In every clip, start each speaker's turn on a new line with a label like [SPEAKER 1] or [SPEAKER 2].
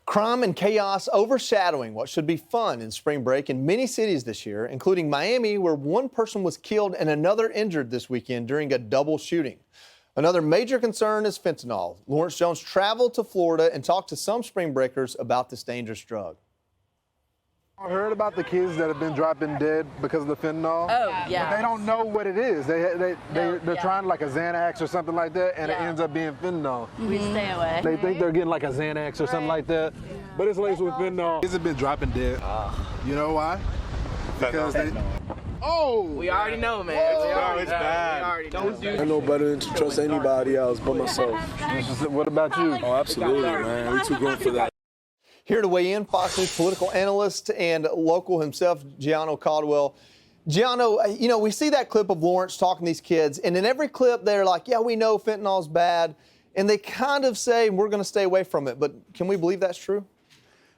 [SPEAKER 1] Crime and chaos overshadowing what should be fun in spring break in many cities this year, including Miami, where one person was killed and another injured this weekend during a double shooting. Another major concern is fentanyl. Lawrence Jones traveled to Florida and talked to some spring breakers about this dangerous drug.
[SPEAKER 2] I heard about the kids that have been dropping dead because of the fentanyl.
[SPEAKER 3] Oh, yeah.
[SPEAKER 2] But they don't know what it is. They're trying like a Xanax or something like that, and it ends up being fentanyl.
[SPEAKER 3] We stay away.
[SPEAKER 2] They think they're getting like a Xanax or something like that, but it's laced with fentanyl. Kids have been dropping dead. You know why? Because they... Oh!
[SPEAKER 4] We already know, man.
[SPEAKER 2] It's bad.
[SPEAKER 5] I know better than to trust anybody else but myself.
[SPEAKER 2] What about you?
[SPEAKER 5] Oh, absolutely, man. We too grown for that.
[SPEAKER 1] Here to weigh in, Fox News political analyst and local himself, Gianno Caldwell. Gianno, we see that clip of Lawrence talking to these kids, and in every clip they're like, yeah, we know fentanyl's bad, and they kind of say we're going to stay away from it. But can we believe that's true?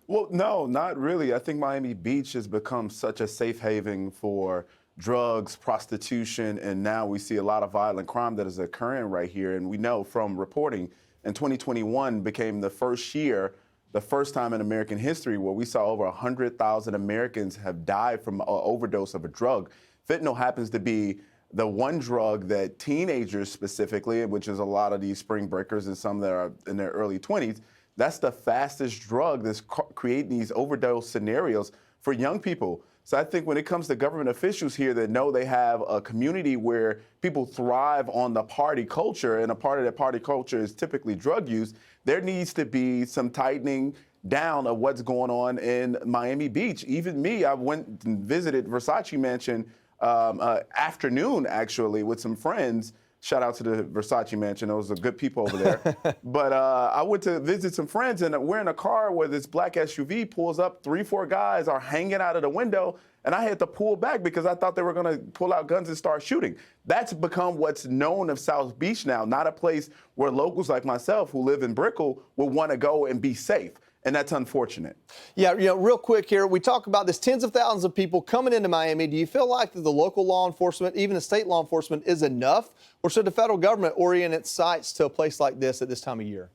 [SPEAKER 6] Well, no, not really. I think Miami Beach has become such a safe haven for drugs, prostitution, and now we see a lot of violent crime that is occurring right here. And we know from reporting, in 2021 became the first time in American history where we saw over 100,000 Americans have died from an overdose of a drug. Fentanyl happens to be the one drug that teenagers specifically, which is a lot of these spring breakers and some that are in their early 20s, that's the fastest drug that's creating these overdose scenarios for young people. So I think when it comes to government officials here that know they have a community where people thrive on the party culture, and a part of that party culture is typically drug use, there needs to be some tightening down of what's going on in Miami Beach. Even me, I went and visited Versace Mansion afternoon, actually, with some friends. Shout out to the Versace Mansion. Those are good people over there. But I went to visit some friends, and we're in a car where this black SUV pulls up. 3-4 guys are hanging out of the window, and I had to pull back because I thought they were going to pull out guns and start shooting. That's become what's known of South Beach now, not a place where locals like myself who live in Brickell would want to go and be safe. And that's unfortunate.
[SPEAKER 1] Yeah, real quick here, we talk about this tens of thousands of people coming into Miami. Do you feel like that the local law enforcement, even the state law enforcement, is enough? Or should the federal government orient its sights to a place like this at this time of year?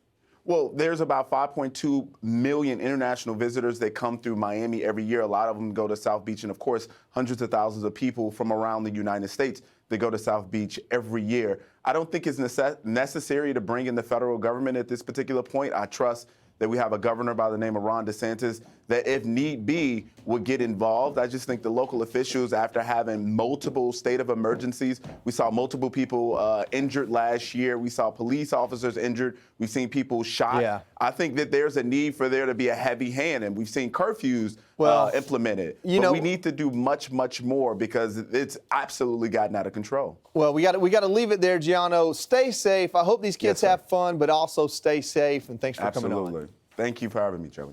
[SPEAKER 6] Well, there's about 5.2 million international visitors that come through Miami every year. A lot of them go to South Beach, and of course, hundreds of thousands of people from around the United States that go to South Beach every year. I don't think it's necessary to bring in the federal government at this particular point. I trust that we have a governor by the name of Ron DeSantis that, if need be, would get involved. I just think the local officials, after having multiple state of emergencies, we saw multiple people injured last year. We saw police officers injured. We've seen people shot. Yeah. I think that there's a need for there to be a heavy hand, and we've seen curfews implemented. But we need to do much, much more because it's absolutely gotten out of control. Well,
[SPEAKER 1] we got to leave it there, Gianno. Stay safe. I hope these kids have fun, but also stay safe. And thanks for coming on.
[SPEAKER 6] Thank you for having me, Joey.